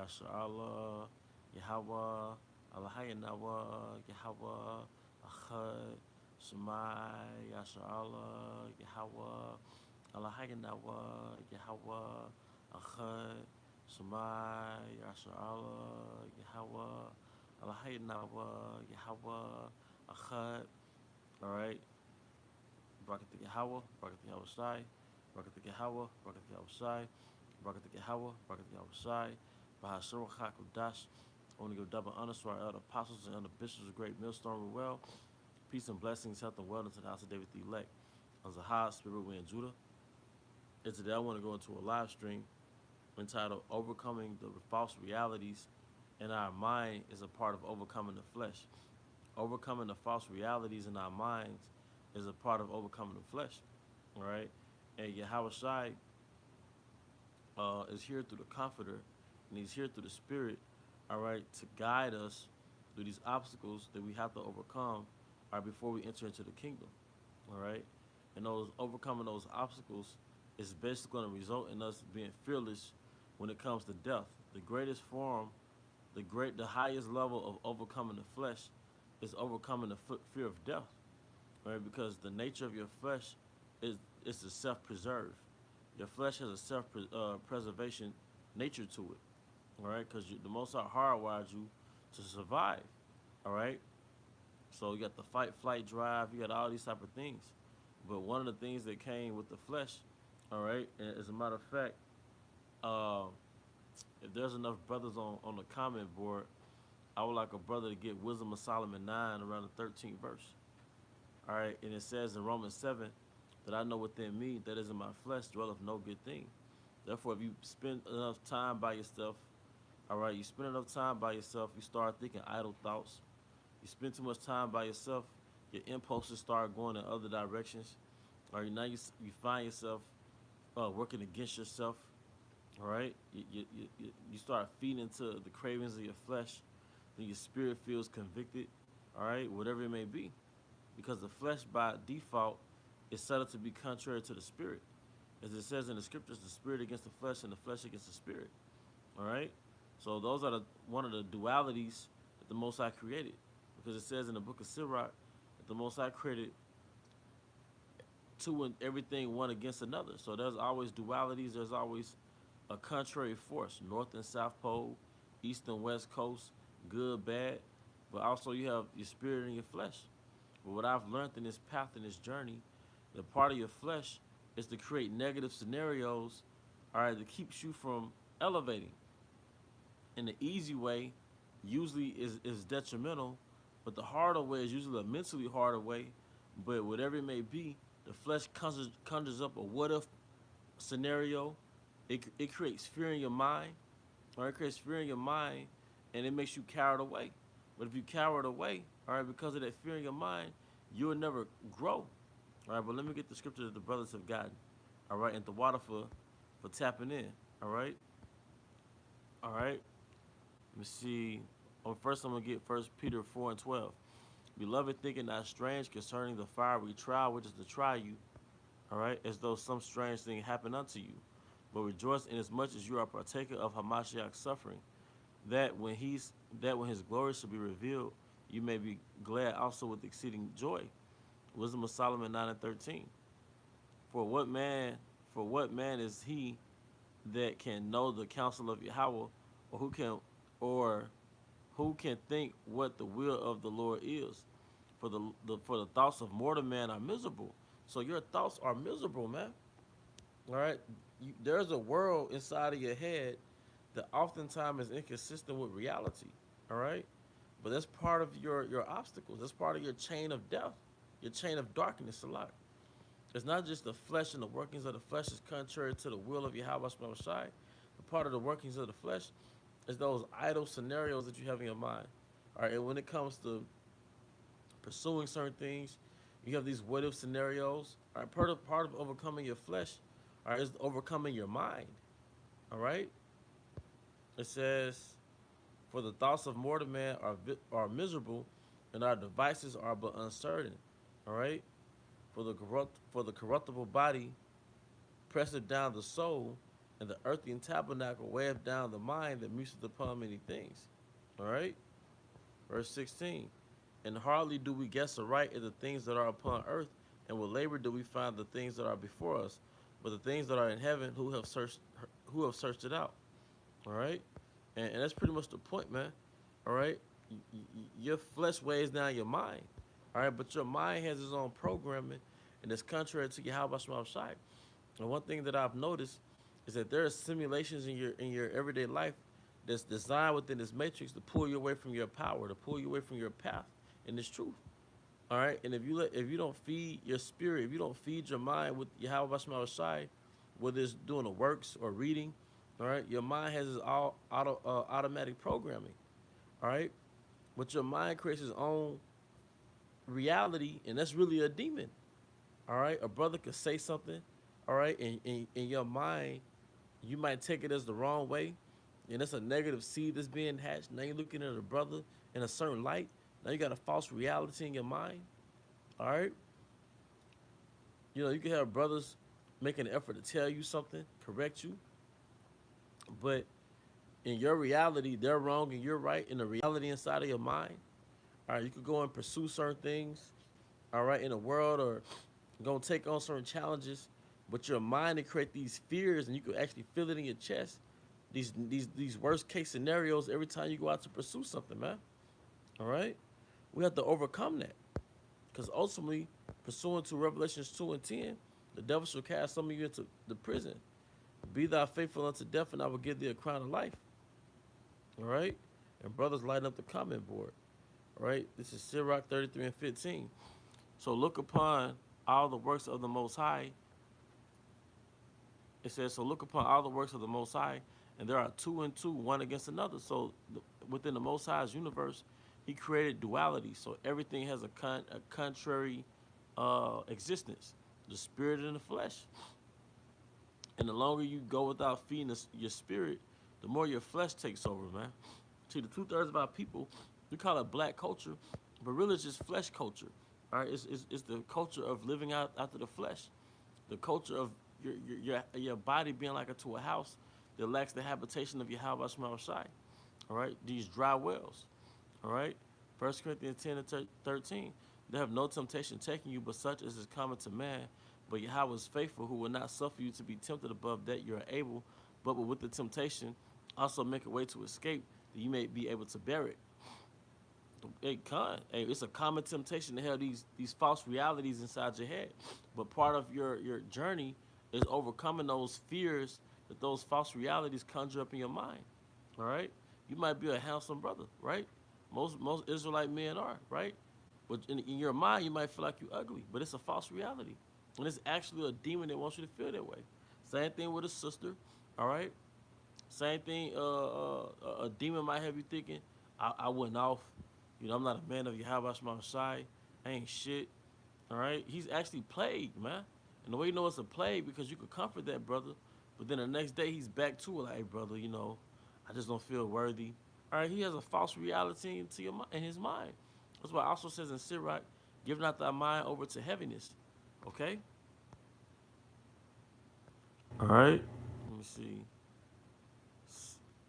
Yasha Allah, Yahweh, Allahayanawa, Yahweh, Ahad, Shemai, Yasha Allah, Yahweh, Allahayanawa, Yahweh, Ahad, Shemai, Yasha Allah, Yahweh, Allahayanawa, Yahweh, Ahad. All right. Bracket the Yahweh, Bracket the Yahweh Shai, Bracket the Yahweh, Bracket the Yahweh Shai, Bracket the Yahweh, Bracket the Yahweh Shai, Bahashur Hakudash. I want to give double honor to our elder apostles and elder bishops of Great Millstone Well. Peace and blessings, health and wellness to the house of David the elect. On Zahad, Spirit, Wind, Judah. And today I want to go into a live stream entitled Overcoming the False Realities in Our Mind is a Part of Overcoming the Flesh. Overcoming the false realities in our minds is a part of overcoming the flesh. All right. And Yahweh Shai is here through the Comforter, and He's here through the Spirit, all right, to guide us through these obstacles that we have to overcome, all right, before we enter into the kingdom, all right. And those overcoming those obstacles is basically going to result in us being fearless when it comes to death. The greatest form, the highest level of overcoming the flesh is overcoming the fear of death, right? Because the nature of your flesh is to self-preserve. Your flesh has a self-preservation nature to it, all right? Because the Most High hardwired you to survive, all right? So you got the fight, flight, drive. You got all these type of things. But one of the things that came with the flesh, all right, and as a matter of fact, uh, if there's enough brothers on the comment board, I would like a brother to get Wisdom of Solomon 9 around the 13th verse. All right, and it says in Romans 7 that I know within me, that is in my flesh, dwelleth no good thing. Therefore, if you spend enough time by yourself, all right, you spend enough time by yourself, you start thinking idle thoughts. You spend too much time by yourself, your impulses start going in other directions. All right, now you find yourself working against yourself. All right, you start feeding into the cravings of your flesh, then your spirit feels convicted. All right, whatever it may be, because the flesh by default is set up to be contrary to the spirit. As it says in the scriptures, the spirit against the flesh and the flesh against the spirit. All right? So those are one of the dualities that the Most High created. Because it says in the book of Sirach that the Most High created two and everything one against another. So there's always dualities. There's always a contrary force, north and south pole, east and west coast, good, bad. But also you have your spirit and your flesh. But what I've learned in this path, in this journey, the part of your flesh is to create negative scenarios, all right, that keeps you from elevating. And the easy way usually is detrimental, but the harder way is usually a mentally harder way. But whatever it may be, the flesh conjures up a what if scenario. It creates fear in your mind, or it creates fear in your mind, and it makes you cowered away. But if you cowered away, all right, because of that fear in your mind, you will never grow. All right, but let me get the scripture that the brothers have gotten. All right, and the water for tapping in. All right, all right. Let me see. First, I'm gonna get First Peter 4:12. Beloved, thinking not strange concerning the fiery trial which is to try you. All right, as though some strange thing happened unto you, but rejoice inasmuch as you are partaker of Hamashiach's suffering, that when his glory shall be revealed, you may be glad also with exceeding joy. Wisdom of Solomon 9:13. For what man, for what man is he that can know the counsel of Yahweh, or or who can think what the will of the Lord is? For the thoughts of mortal man are miserable. So your thoughts are miserable, man. All right, there's a world inside of your head that oftentimes is inconsistent with reality. All right, but that's part of your obstacles. That's part of your chain of death, your chain of darkness. A lot. It's not just the flesh and the workings of the flesh is contrary to the will of Yahweh Shai. The part of the workings of the flesh is those idle scenarios that you have in your mind. All right, and when it comes to pursuing certain things, you have these what if scenarios. All right, part of overcoming your flesh, all right, is overcoming your mind. All right, it says, "For the thoughts of mortal man are miserable, and our devices are but uncertain." All right, for the corruptible body presseth down the soul, and the earthen tabernacle weigheth down the mind that museth upon many things. All right? Verse 16. And hardly do we guess aright at the things that are upon earth, and with labor do we find the things that are before us. But the things that are in heaven, who have searched it out. All right? And that's pretty much the point, man. All right? Your flesh weighs down your mind. All right? But your mind has its own programming, and it's contrary to Yahweh Shema Shai. And one thing that I've noticed is that there are simulations in your everyday life that's designed within this matrix to pull you away from your power, to pull you away from your path in this truth. All right, and if you don't feed your spirit, if you don't feed your mind with Yahweh Shema Shai, whether it's doing the works or reading, all right, your mind has its automatic programming. All right, but your mind creates its own reality, and that's really a demon. All right, a brother could say something, all right, and in your mind, you might take it as the wrong way, and it's a negative seed that's being hatched. Now you're looking at a brother in a certain light. Now you got a false reality in your mind. All right, you can have brothers making an effort to tell you something, correct you, but in your reality, they're wrong and you're right. In the reality inside of your mind, all right, you could go and pursue certain things, all right, in the world, or go and take on certain challenges, but your mind to create these fears, and you could actually feel it in your chest. These worst case scenarios every time you go out to pursue something, man. All right, we have to overcome that, because ultimately, pursuant to Revelations 2:10, the devil shall cast some of you into the prison. Be thou faithful unto death, and I will give thee a crown of life. All right, and brothers, lighten up the comment board. All right, this is Sirach 33:15. So look upon all the works of the Most High. It says, so look upon all the works of the Most High, and there are two and two, one against another. So within the Most High's universe, He created duality. So everything has a contrary existence, the spirit and the flesh. And the longer you go without feeding your spirit, the more your flesh takes over, man. See, the 2/3 of our people, we call it black culture, but really it's just flesh culture. All right, it's the culture of living out after the flesh, the culture of your body being like a house that lacks the habitation of Yahweh Shema Shai. All right, these dry wells. All right, 1 Corinthians 10:13. They have no temptation taking you, but such as is common to man. But Yahweh is faithful, who will not suffer you to be tempted above that you are able, but with the temptation also make a way to escape, that you may be able to bear it. Hey, it's a common temptation to have these false realities inside your head. But part of your journey is overcoming those fears that those false realities conjure up in your mind. All right? You might be a handsome brother, right? Most Israelite men are, right? But in your mind, you might feel like you're ugly, but it's a false reality. And it's actually a demon that wants you to feel that way. Same thing with a sister, all right? Same thing, a demon might have you thinking, I went off. I'm not a man of Yahweh Shema Shai. I ain't shit. All right? He's actually plagued, man. And the way you know it's a plague, because you could comfort that brother, but then the next day he's back to it, like, hey, brother, I just don't feel worthy. All right? He has a false reality in his mind. That's why it also says in Sirach, give not thy mind over to heaviness. Okay? All right? Let me see.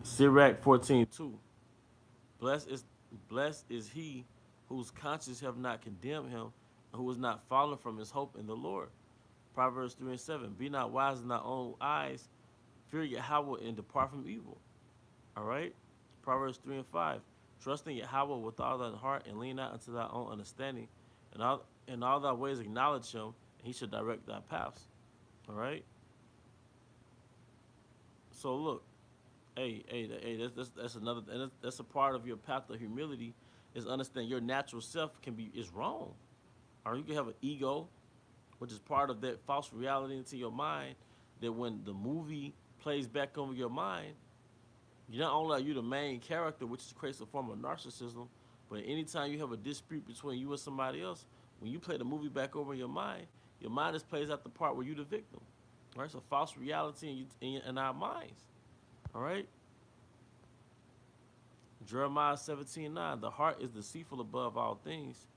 Sirach 14:2. Blessed is he whose conscience have not condemned him, and who is not fallen from his hope in the Lord. Proverbs 3:7. Be not wise in thy own eyes, fear Yahweh and depart from evil. All right? Proverbs 3:5. Trust in Yahweh with all thy heart, and lean not unto thy own understanding. In all thy ways acknowledge him, and he shall direct thy paths. All right? So look, hey, that's another, and that's a part of your path of humility, is understand your natural self is wrong. Or you can have an ego, which is part of that false reality into your mind, that when the movie plays back over your mind, not only are you the main character, which creates a form of narcissism, but anytime you have a dispute between you and somebody else, when you play the movie back over in your mind just plays out the part where you're the victim. All right, so false reality in our minds. All right? Jeremiah 17:9. The heart is deceitful above all things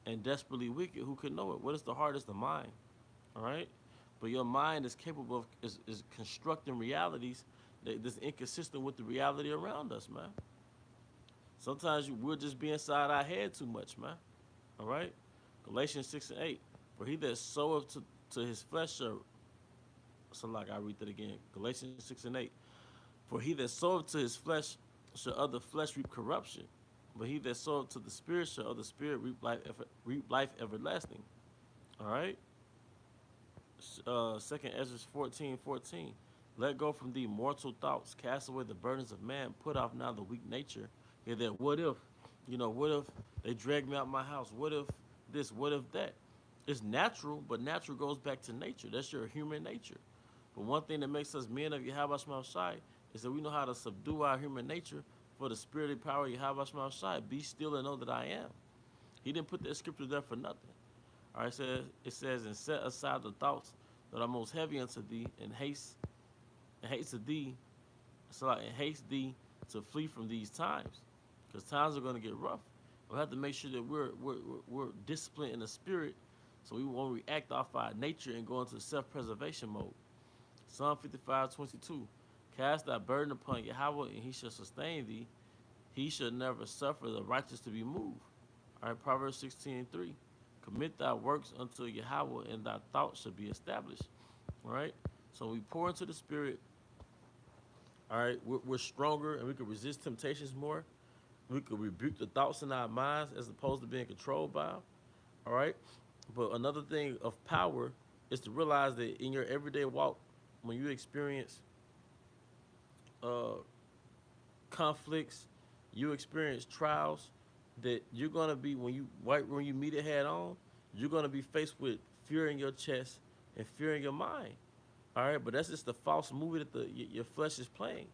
and desperately wicked. Who can know it? What is the heart? Is the mind. All right? but your mind is capable of is constructing realities that's inconsistent with the reality around us, man. Sometimes we'll just be inside our head too much, man. All right? Galatians 6 and 8. For he that soweth to his flesh shall, so like I read that again. Galatians 6 and 8. For he that soweth to his flesh shall of the flesh reap corruption. But he that soweth to the spirit shall of the spirit reap life everlasting. All right? Second Ezra 14:14. Let go from thee mortal thoughts, cast away the burdens of man, put off now the weak nature. Here that what if, what if they drag me out my house? What if this? What if that? It's natural, but natural goes back to nature. That's your human nature. But one thing that makes us men of Yahweh Shema Shai is that we know how to subdue our human nature for the spirit and power of Yahweh Shema Shai. Be still and know that I am. He didn't put that scripture there for nothing. All right, it says, and set aside the thoughts that are most heavy unto thee, and haste to thee, and haste thee to flee from these times, because times are going to get rough. We have to make sure that we're disciplined in the spirit, so we won't react off our nature and go into self-preservation mode. Psalm 55:22, cast thy burden upon Yahweh, and he shall sustain thee. He shall never suffer the righteous to be moved. All right, Proverbs 16:3. Commit thy works unto Yahweh, and thy thoughts shall be established. All right? So we pour into the spirit. All right? We're stronger, and we can resist temptations more. We can rebuke the thoughts in our minds as opposed to being controlled by them. All right? But another thing of power is to realize that in your everyday walk, when you experience conflicts, you experience trials, that you're gonna be when you meet it head on, you're gonna be faced with fear in your chest and fear in your mind. All right, but that's just the false movie that your flesh is playing.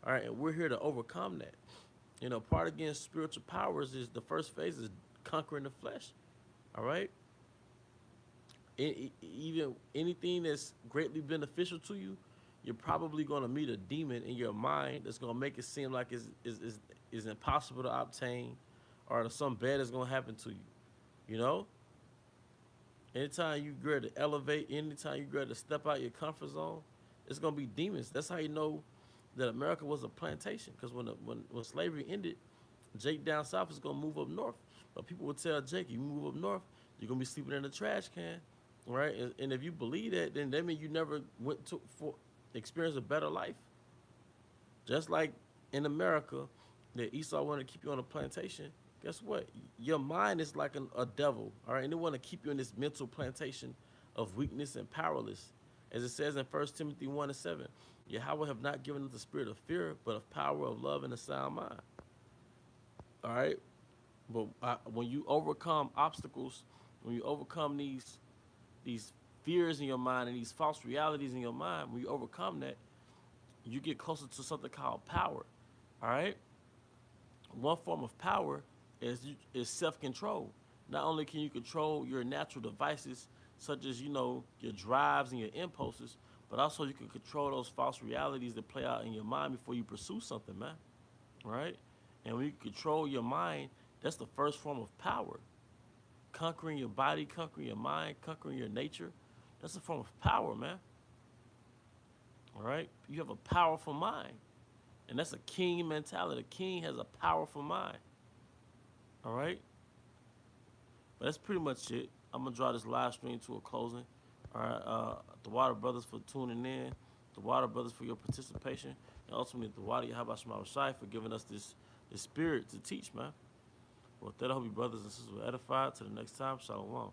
All right, and we're here to overcome that. Part against spiritual powers is the first phase is conquering the flesh. All right, even anything that's greatly beneficial to you, you're probably gonna meet a demon in your mind that's gonna make it seem like it's impossible to obtain, or something bad is gonna happen to you. You know? Anytime you grab to elevate, anytime you grab to step out your comfort zone, it's gonna be demons. That's how you know that America was a plantation. Because when slavery ended, Jake down south is gonna move up north. But people would tell Jake, you move up north, you're gonna be sleeping in a trash can, right? And if you believe that, then that means you never went to for experience a better life. Just like in America, that Esau wanted to keep you on a plantation. Guess what? Your mind is like a devil, all right? And they want to keep you in this mental plantation of weakness and powerless. As it says in 1 Timothy 1:7, Yahweh have not given us the spirit of fear, but of power, of love, and a sound mind. All right? But when you overcome obstacles, when you overcome these fears in your mind and these false realities in your mind, when you overcome that, you get closer to something called power. All right? One form of power is self-control. Not only can you control your natural devices, such as your drives and your impulses, but also you can control those false realities that play out in your mind before you pursue something, man. Right? And when you control your mind, that's the first form of power. Conquering your body, conquering your mind, conquering your nature, that's a form of power, man. All right? You have a powerful mind. And that's a king mentality. A king has a powerful mind. All right? But that's pretty much it. I'm going to draw this live stream to a closing. All right? The Water Brothers for tuning in. The Water Brothers for your participation. And ultimately, the Water Yahweh Shema Shai for giving us this spirit to teach, man. Well, with that, I hope you brothers and sisters were edified. Till the next time, Shalom.